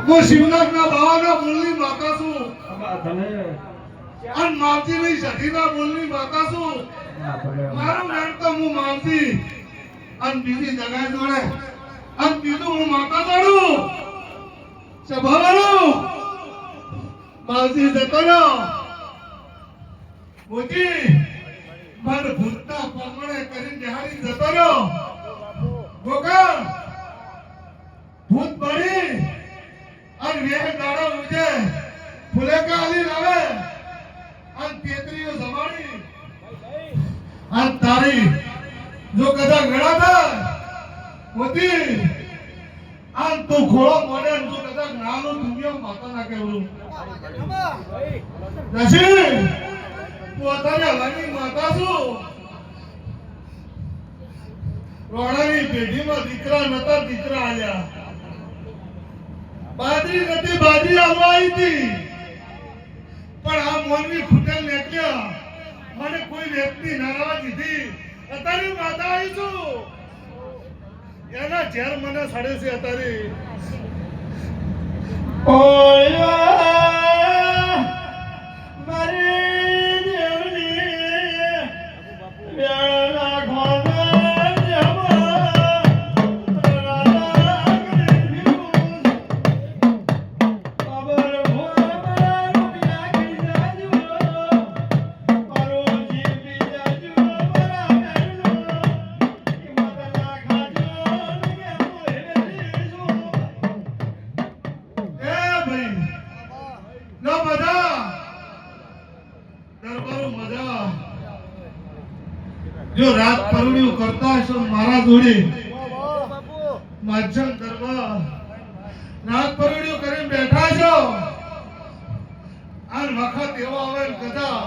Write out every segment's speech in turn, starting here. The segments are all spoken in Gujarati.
હું શિવનાથના બાવાના મૂળની માતા છું અને માવજીની સખીના મૂળની માતા છું. મારું નામ તો હું માવજી અને બીજી જગાઈ જોડે અને બીજું હું માતા જોડું. સભાવાળું માવજી જતો રહ્યો મોજી મન ભૂતના પરમણે કરીને બિહારી જતો રહ્યો. ગોકળ ભૂત બળી અને વેહ દાડો ઉજે ફુલેકા આલી લાવે અને તેતરીઓ જમાડી અને તારી જો કદા ગળા થાય મોતી અને તું ખોળો મોડે જો કદા નાનો દુનિયા માતા ના કેવડું નસી તું અત્યારે હલાની માતા છું. રોણાની પેઢીમાં દીકરા નતા દીકરા આલ્યા. બાદરી નથી બાદરી આવવા આવી હતી પણ આ મોનની ફૂટેલ નીકળ્યા મને કોઈ વ્યક્તિ નારાવા દીધી. અત્યારે માતા આવી છું એના ઝેર મને સડે છે. અત્યારે મારી દેવની વેળા જો રાત પરુણ્યું કરતા હશો મારા જોડે માજન કરવા રાત પરુણ્યું કરીને બેઠા છો આ વખત એવો આવે કદા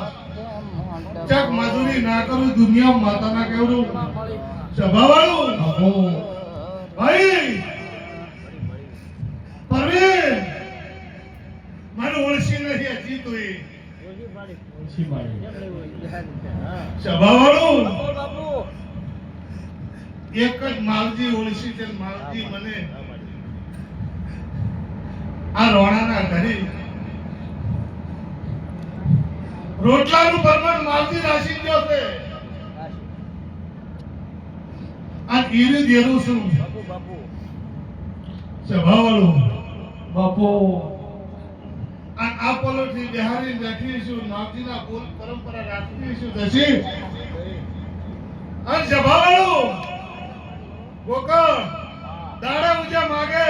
ચક મજૂરી ના કરું દુનિયા માતાના કેવડું સભાવાળું ભાઈ પરવીન મને ઓળખી નથી હજી તું સભાવાળું એક જ માવજી ઓળખી છે. માવજી મને આ રોણાના ઘરે રોટલાનું પરમાણ માવજી રાશી ગયો છે આ ઈરી દેરું છું. સભાવાળું બાપુ આ પોલોથી બિહારી બેઠી છું માવજીના બોલ પરંપરા રાખતી છું. દસી અને સભાવાળું ગોકળ દાડા ઉજા માગે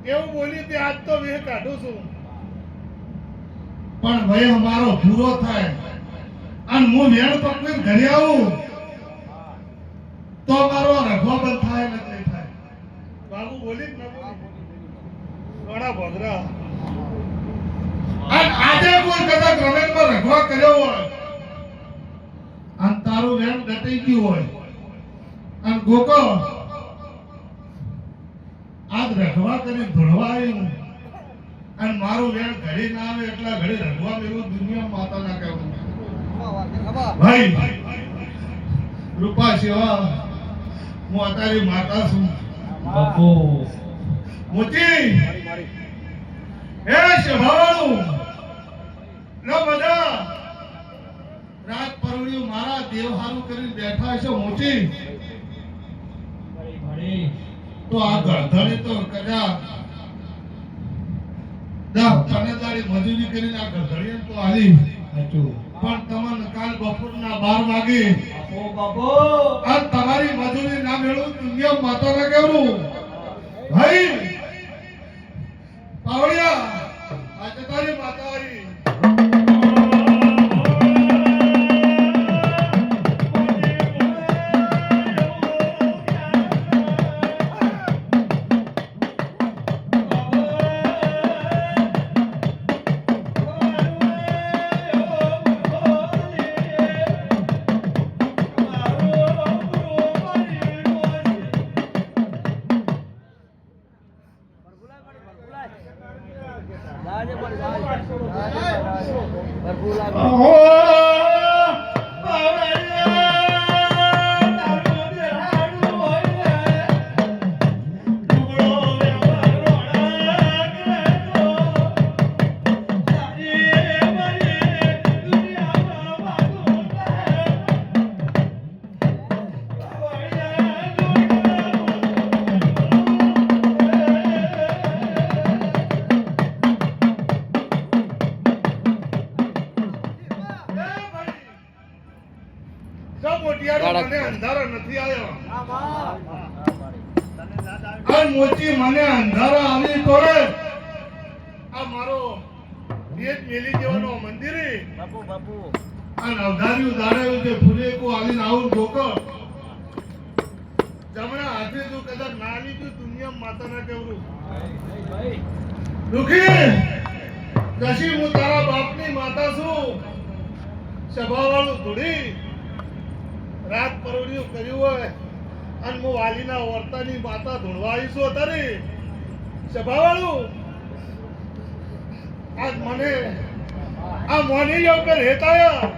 એવું બોલી તે આજ તો મેં કાઢું છું પણ ભાઈ અમારો પૂરો થાય અને હું મેળ પકડીને ઘરે આવું તો મારો રખવા બંધ થાય નથી થાય. બાબુ બોલી ન બોલી ઘણા ભોગરા અને આજે કોઈ કદાચ રમેશમાં રખવા કર્યો હોય અને તારું વેણ દટાઈ ગયું હોય અને ગોકળ આજ રખવા કરીને ધોળવા આવ્યું અને મારું વેણ ઘરે ના આવે એટલા ઘરે રખવા એવું દુનિયા માતા ના કહેવું. ભાઈ રૂપા સેવા હું અત્યારે માતા છું બાપુ મોતી એ સભાવાળું લો બધા રાત પરોળિયું મારા દેવ હારું કરીને બેઠા છો મોતી તો આ ગરધણી તો કદાચ તને તારી મજૂરી કરીને આ ગરધણી તો આલી સાચું પણ તમને કાલ બપોરના 12 વાગે બાપુ આ તમારી મજૂરી ના મેળવું દુનિયા માતાને કેવું ભાઈ પાવડિયા આજે તારી માતા આવી મને અંધારો નથી આવ્યો આ મોચી મને અંધારો આવી તોડે આ મારો એક મેલી જેવાનો મંદિર બાપુ બાપુ આ નવધાર્યું દાડાયું છે ફૂલે કો આલીને આવું ઢોકો જમણા હાથે જો કદાચ ના લીધું દુનિયા માતાના કેવરું દુખી જશી હું તારા બાપની માતા છું સભાવાળું ધૂળી રાત પરોળિયું કર્યું હોય અને હું વાલીના વર્તાની માતા ધૂળવા આવીશું અત્યારે સભાવાળું આજ મને આ મોની ઉપર હેતાયા